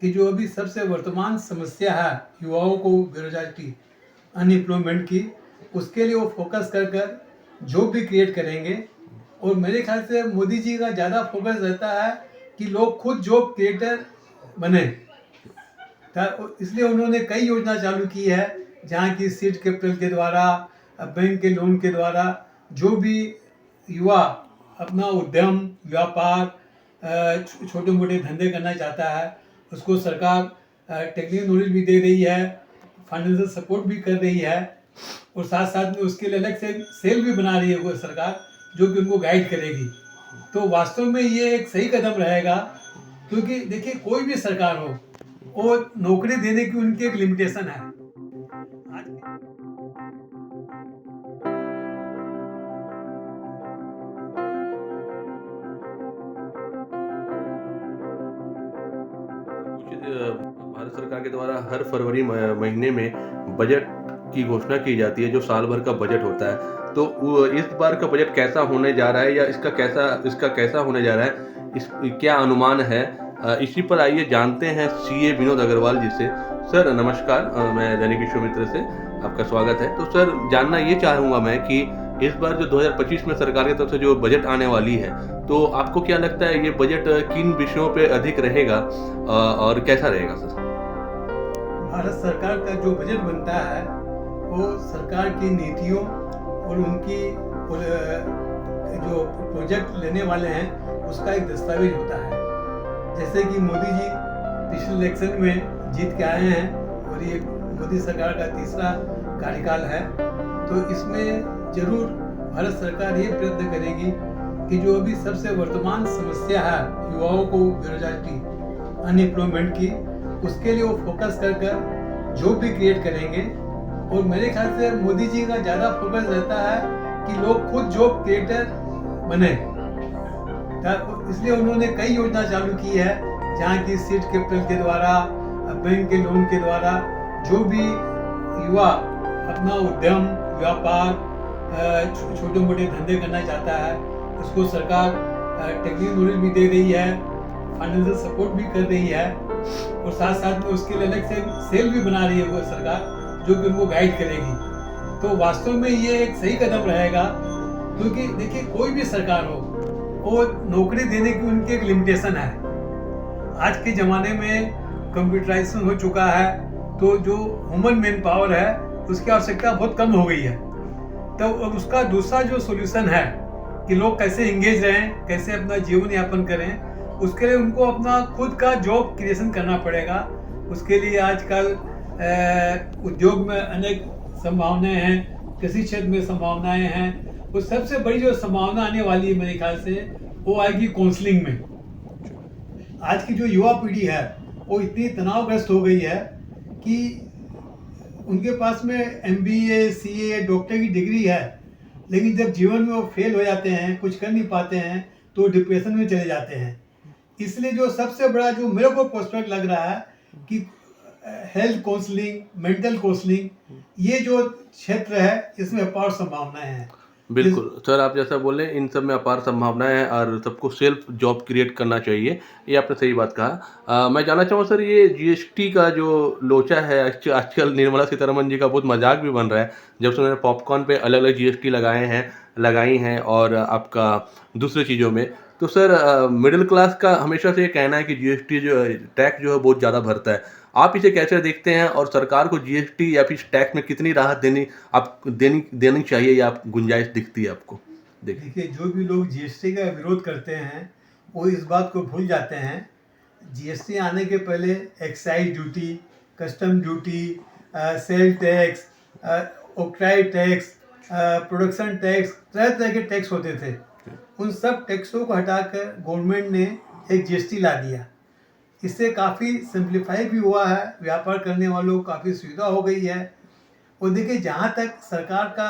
कि जो अभी सबसे वर्तमान समस्या है युवाओं को बेरोजगारी की, अनएम्प्लॉयमेंट की, उसके लिए वो फोकस कर कर जॉब भी क्रिएट करेंगे। और मेरे ख्याल से मोदी जी का ज़्यादा फोकस रहता है कि लोग खुद जॉब क्रिएटर बने। इसलिए उन्होंने कई योजना चालू की है, जहाँ की सीड कैपिटल के द्वारा, बैंक के लोन के द्वारा जो भी युवा अपना उद्यम, व्यापार, छोटे मोटे धंधे करना चाहता है, उसको सरकार टेक्निकल नॉलेज भी दे रही है, फाइनेंशियल सपोर्ट भी कर रही है, और साथ साथ में उसके लिए अलग से सेल भी बना रही है वो सरकार, जो कि उनको गाइड करेगी। तो वास्तव में ये एक सही कदम रहेगा, क्योंकि देखिए कोई भी सरकार हो, वो नौकरी देने की उनकी एक लिमिटेशन है। आज कुछ भारत सरकार के द्वारा हर फरवरी महीने में बजट की घोषणा की जाती है, जो साल भर का बजट होता है। तो इस बार का बजट कैसा होने जा रहा है, या इसका कैसा होने जा रहा है, इस क्या अनुमान है? इसी पर आइए जानते हैं सीए विनोद अग्रवाल जी से। सर नमस्कार, मैं दैनिक विश्वामित्र से आपका स्वागत है। तो सर जानना ये चाहूँगा मैं कि इस बार जो 2025 में सरकार की तरफ से जो बजट आने वाली है, तो आपको क्या लगता है ये बजट किन विषयों पे अधिक रहेगा और कैसा रहेगा सर? भारत सरकार का जो बजट बनता है, वो सरकार की नीतियों और उनकी और जो प्रोजेक्ट लेने वाले हैं, उसका एक दस्तावेज होता है। जैसे कि मोदी जी पिछले इलेक्शन में जीत के आए हैं, और ये मोदी सरकार का तीसरा कार्यकाल है, तो इसमें जरूर भारत सरकार ये प्रयत्न करेगी कि जो अभी सबसे वर्तमान समस्या है युवाओं को बेरोजगारी की, अनएम्प्लॉयमेंट की, उसके लिए वो फोकस कर कर जॉब भी क्रिएट करेंगे। और मेरे ख्याल से मोदी जी का ज़्यादा फोकस रहता है कि लोग खुद जॉब क्रिएटर बने। इसलिए उन्होंने कई योजना चालू की है, जहाँ की सीड कैपिटल के द्वारा, बैंक के लोन के द्वारा जो भी युवा अपना उद्यम, व्यापार, छोटे मोटे धंधे करना चाहता है, उसको सरकार टेक्निकल नॉलेज भी दे रही है, फाइनेंशियल सपोर्ट भी कर रही है, और साथ साथ में उसके लिए अलग से सेल भी बना रही है वो सरकार, जो कि उनको गाइड करेगी। तो वास्तव में ये एक सही कदम रहेगा, क्योंकि देखिए कोई भी सरकार हो, वो नौकरी देने की उनकी एक लिमिटेशन है। आज के ज़माने में कंप्यूटराइजेशन हो चुका है, तो जो ह्यूमन मैन पावर है, उसकी आवश्यकता बहुत कम हो गई है। तो अब उसका दूसरा जो सॉल्यूशन है कि लोग कैसे इंगेज रहें, कैसे अपना जीवन यापन करें, उसके लिए उनको अपना खुद का जॉब क्रिएशन करना पड़ेगा। उसके लिए आजकल उद्योग में अनेक संभावनाएं हैं, कृषि क्षेत्र में संभावनाएं हैं। वो सबसे बड़ी जो संभावना आने वाली है मेरे ख्याल से, वो आएगी काउंसलिंग में। आज की जो युवा पीढ़ी है, वो इतनी तनावग्रस्त हो गई है कि उनके पास में एमबीए, सीए, डॉक्टर की डिग्री है, लेकिन जब जीवन में वो फेल हो जाते हैं, कुछ कर नहीं पाते हैं, तो डिप्रेशन में चले जाते हैं। इसलिए जो सबसे बड़ा जो मेरे को प्रोस्पेक्ट लग रहा है कि हेल्थ काउंसलिंग, मेंटल काउंसलिंग, ये जो क्षेत्र है, इसमें अपार संभावनाएं हैं। बिल्कुल, सर आप जैसा बोले इन सब में अपार संभावनाएँ हैं और सबको सेल्फ जॉब क्रिएट करना चाहिए, ये आपने सही बात कहा। मैं जानना चाहूँगा सर, ये जीएसटी का जो लोचा है, आजकल निर्मला सीतारमण जी का बहुत मज़ाक भी बन रहा है, जब से उन्होंने पॉपकॉर्न पे अलग-अलग जीएसटी लगाई हैं और आपका दूसरी चीज़ों में। तो सर मिडिल क्लास का हमेशा से ये कहना है कि जीएसटी जो है, टैक्स जो है बहुत ज़्यादा भरता है। आप इसे कैसे देखते हैं, और सरकार को जीएसटी या फिर टैक्स में कितनी राहत देनी देनी चाहिए, या आप गुंजाइश दिखती है आपको? देखिए। देखिए, जो भी लोग जीएसटी का विरोध करते हैं, वो इस बात को भूल जाते हैं, जीएसटी आने के पहले excise duty, custom duty, sale tax, octroi tax, production tax, तरह तरह के टैक्स होते थे। उन सब टैक्सों को हटाकर गवर्नमेंट ने एक जीएसटी ला दिया। इससे काफ़ी सिंप्लीफाई भी हुआ है, व्यापार करने वालों को काफ़ी सुविधा हो गई है। और देखिए, जहाँ तक सरकार का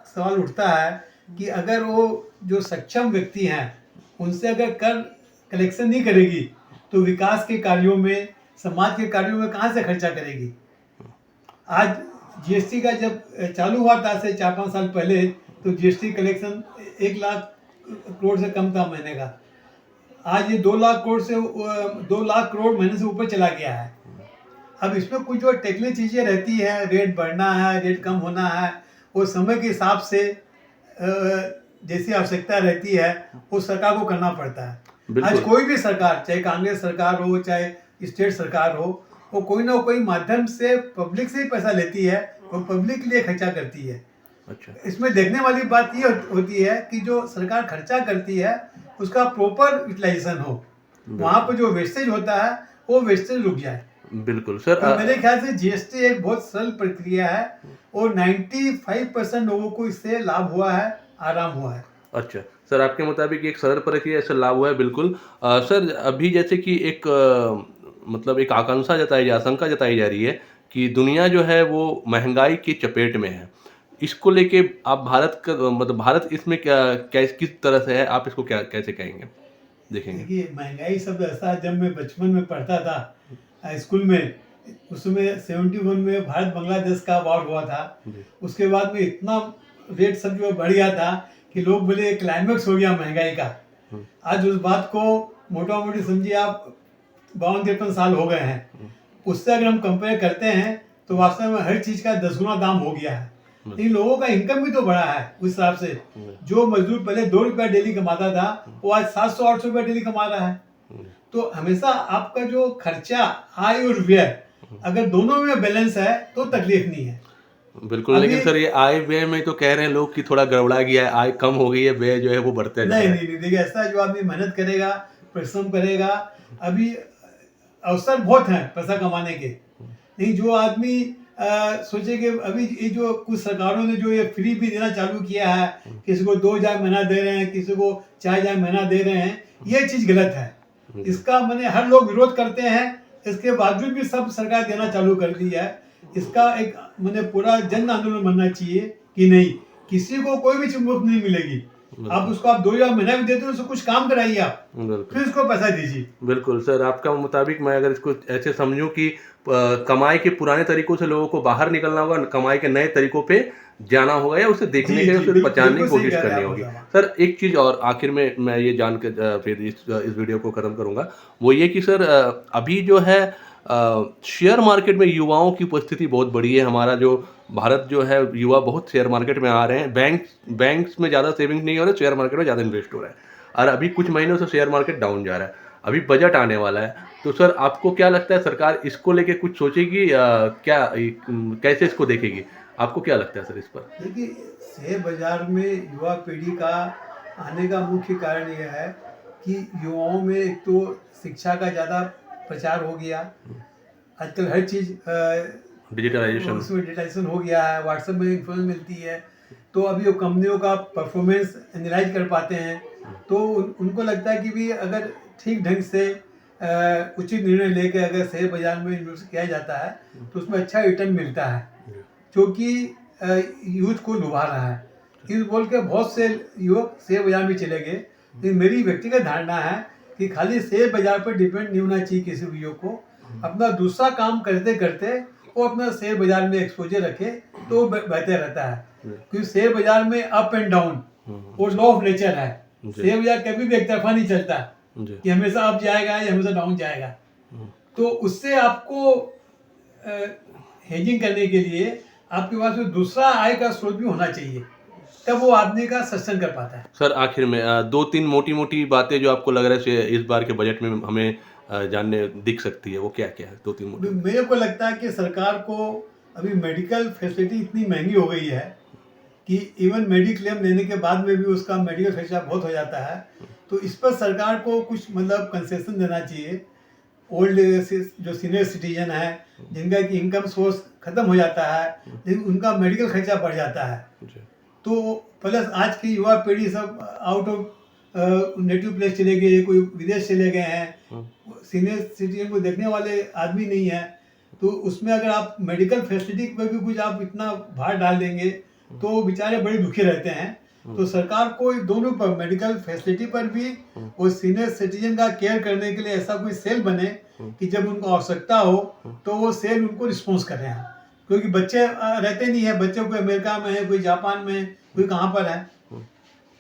सवाल उठता है कि अगर वो जो सक्षम व्यक्ति हैं, उनसे अगर कर कलेक्शन नहीं करेगी, तो विकास के कार्यों में, समाज के कार्यों में कहाँ से खर्चा करेगी। आज जीएसटी का जब चालू हुआ था से 4-5 साल पहले, तो जीएसटी कलेक्शन 1 लाख करोड़ से कम था महीने का। आज ये 2 लाख करोड़ से 2 लाख करोड़ महीने से ऊपर चला गया है। अब इसमें कुछ जो टेक्निकल चीज़ें रहती है, रेट बढ़ना है, रेट कम होना है, वो समय के हिसाब से जैसी आवश्यकता रहती है वो सरकार को करना पड़ता है। आज बिल्कुल। कोई भी सरकार, चाहे कांग्रेस सरकार हो, चाहे स्टेट सरकार हो, वो कोई ना कोई माध्यम से पब्लिक से ही पैसा लेती है, वो पब्लिक के लिए खर्चा करती है। अच्छा। इसमें देखने वाली बात ये होती है कि जो सरकार खर्चा करती है उसका प्रॉपर यूटिलाइजेशन हो, वहाँ पर जो वेस्टेज होता है वो वेस्टेज रुक जाए। बिल्कुल सर। तो मेरे ख्याल से जीएसटी एक बहुत सरल प्रक्रिया है और 95% लोगों को इससे लाभ हुआ है, आराम हुआ है। अच्छा सर, आपके मुताबिक एक सरल प्रक्रिया से लाभ हुआ है, बिल्कुल। सर अभी जैसे कि एक मतलब एक आशंका जताई जा रही है कि दुनिया जो है वो महंगाई की चपेट में है। इसको लेके आप भारत का मतलब भारत इसमें किस तरह से है, आप इसको कैसे कहेंगे, देखेंगे? देखिए, महंगाई शब्द ऐसा है, जब मैं बचपन में पढ़ता था स्कूल में, उसमें 71 में भारत बांग्लादेश का वॉर हुआ था। जी। उसके बाद में इतना रेट सब जो बढ़ गया था कि लोग बोले क्लाइमेक्स हो गया महंगाई का। आज उस बात को मोटा मोटी समझिए आप 52-53 साल हो गए हैं। उससे अगर हम कंपेयर करते हैं तो वास्तव में हर चीज का 10 गुना दाम हो गया है। इन लोगों का इनकम भी तो बढ़ा है उस हिसाब से। जो मजदूर पहले 2 रुपया डेली कमाता था वो आज 700-800 रुपया डेली कमा रहा है। तो हमेशा आपका जो खर्चा, आय और व्यय, अगर दोनों में बैलेंस है तो तकलीफ नहीं है। बिल्कुल, लेकिन सर ये आय व्यय में तो कह रहे हैं लोग कि थोड़ा गड़बड़ा गया है, आय कम हो गई है, व्यय जो है वो बढ़ता जा रहा है। नहीं, देखिए ऐसा जो आदमी मेहनत करेगा, परिश्रम करेगा, अभी अवसर बहुत हैं पैसा कमाने के। लेकिन जो आदमी सोचे कि अभी ये जो कुछ सरकारों ने जो ये फ्री भी देना चालू किया है, किसी को 2,000 महीना दे रहे हैं, किसी को 4,000 महीना दे रहे हैं, ये चीज गलत है। इसका मैंने हर लोग विरोध करते हैं, इसके बावजूद भी सब सरकार देना चालू कर दी है। इसका एक मैंने पूरा जन आंदोलन बनना चाहिए कि नहीं, किसी को कोई भी चीज मुफ्त नहीं मिलेगी। आप उसको 2,000 महीना भी देते हो, उसको कुछ काम कराइए आप, फिर उसको पैसा दीजिए। बिल्कुल सर, आपका मुताबिक मैं अगर इसको ऐसे समझूं कि कमाई के पुराने तरीकों से लोगों को बाहर निकलना होगा, कमाई के नए तरीकों पे जाना होगा या उसे देखने के उसे पहचानने की कोशिश करनी होगी। सर एक चीज़ और आखिर में मैं ये जान के फिर इस वीडियो को खत्म करूंगा, वो ये कि सर अभी जो है शेयर मार्केट में युवाओं की उपस्थिति बहुत बड़ी है। हमारा जो भारत जो है, युवा बहुत शेयर मार्केट में आ रहे हैं। बैंक्स में ज़्यादा सेविंग नहीं हो रहा है, शेयर मार्केट में ज़्यादा इन्वेस्ट हो रहा है और अभी कुछ महीनों से शेयर मार्केट डाउन जा रहा है। अभी बजट आने वाला है, तो सर आपको क्या लगता है सरकार इसको लेके कुछ सोचेगी, कैसे इसको देखेगी? आपको क्या लगता है सर इस पर? देखिए, शेयर बाजार में युवा पीढ़ी का आने का मुख्य कारण यह है कि युवाओं में एक तो शिक्षा का ज़्यादा प्रचार हो गया। आजकल हर चीज़ डिजिटलाइजेशन हो गया है, व्हाट्सएप में इन्फॉर्मेशन मिलती है, तो अभी वो कंपनियों का परफॉर्मेंस एनालाइज कर पाते हैं। तो उनको लगता है कि भी अगर ठीक ढंग से उचित निर्णय लेकर अगर शेयर बाजार में इन्वेस्ट किया जाता है तो उसमें अच्छा रिटर्न मिलता है, जो कि यूथ को लुभा रहा है। इस बोल के बहुत से युवक शेयर बाजार में चले गए। लेकिन मेरी व्यक्तिगत धारणा है कि खाली शेयर बाजार पर डिपेंड नहीं होना चाहिए किसी भी युवक को। अपना दूसरा काम करते करते वो अपना शेयर बाजार में एक्सपोजर रखे तो बेहतर रहता है, क्योंकि शेयर बाजार में अप एंड डाउन वो लॉ ऑफ नेचर है। शेयर बाजार कभी भी एक तरफा नहीं चलता कि हमेशा अप जाएगा या हमेशा डाउन जाएगा। तो उससे आपको हेजिंग करने के लिए आपके पास में दूसरा आय का स्रोत भी होना चाहिए, तब वो आदमी का सस्टेन कर पाता है। सर आखिर में 2-3 मोटी-मोटी बातें जो आपको लग रहा है इस बार के बजट में हमें जानने दिख सकती है, वो क्या-क्या है? 2-3 मोटी। मेरे को लगता है कि सरकार को अभी मेडिकल फैसिलिटी इतनी महंगी हो गई है कि इवन मेडिक्लेम लेने के बाद में भी उसका मेडिकल खर्चा बहुत हो जाता है। तो इस पर सरकार को कुछ मतलब कंसेशन देना चाहिए। ओल्ड जो सीनियर सिटीजन है, जिनका कि इनकम सोर्स खत्म हो जाता है, लेकिन उनका मेडिकल खर्चा बढ़ जाता है, तो प्लस आज की युवा पीढ़ी सब आउट ऑफ नेटिव प्लेस चले गए, कोई विदेश चले गए हैं, सीनियर सिटीजन को देखने वाले आदमी नहीं है, तो उसमें अगर आप मेडिकल फैसिलिटी पर भी कुछ आप इतना भार डाल देंगे तो बेचारे बड़े दुखी रहते हैं। तो सरकार को दोनों पर, मेडिकल फैसिलिटी पर भी और सीनियर सिटीजन का केयर करने के लिए ऐसा कोई सेल बने कि जब उनको आवश्यकता हो तो वो सेल उनको रिस्पॉन्स कर रहे हैं। क्योंकि बच्चे रहते नहीं है, बच्चों कोई अमेरिका में है, कोई जापान में है, कोई कहाँ पर है,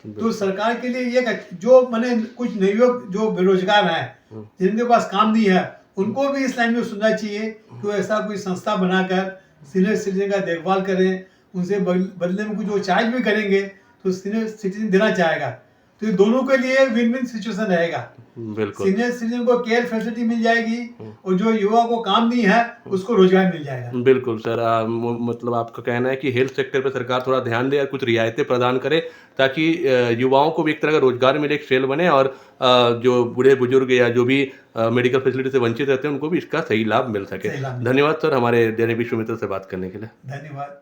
तो सरकार के लिए ये जो मैंने कुछ नवयुवक जो बेरोजगार हैं, जिनके पास काम नहीं है, उनको भी इस लाइन में सुनना चाहिए कि वो ऐसा कोई संस्था बनाकर सीनियर सिटीजन का देखभाल करें, उनसे बदले में कुछ वो चार्ज भी करेंगे तो सीनियर सिटीजन देना चाहेगा, तो ये दोनों के लिए विन विन सिचुएशन रहेगा। बिल्कुल सीनियर सिटीजन को केयर फैसिलिटी मिल जाएगी और जो युवा को काम नहीं है उसको रोजगार मिल जाएगा। बिल्कुल सर, मतलब आपका कहना है कि हेल्थ सेक्टर पे सरकार थोड़ा ध्यान दे और कुछ रियायतें प्रदान करे ताकि युवाओं को भी एक तरह का रोजगार मिले, एक सेल बने और जो बूढ़े बुजुर्ग या जो भी मेडिकल फैसिलिटी से वंचित रहते हैं उनको भी इसका सही लाभ मिल सके। सही लाभ मिल धन्यवाद सर हमारे दैनिक विश्व मित्र से बात करने के लिए। धन्यवाद।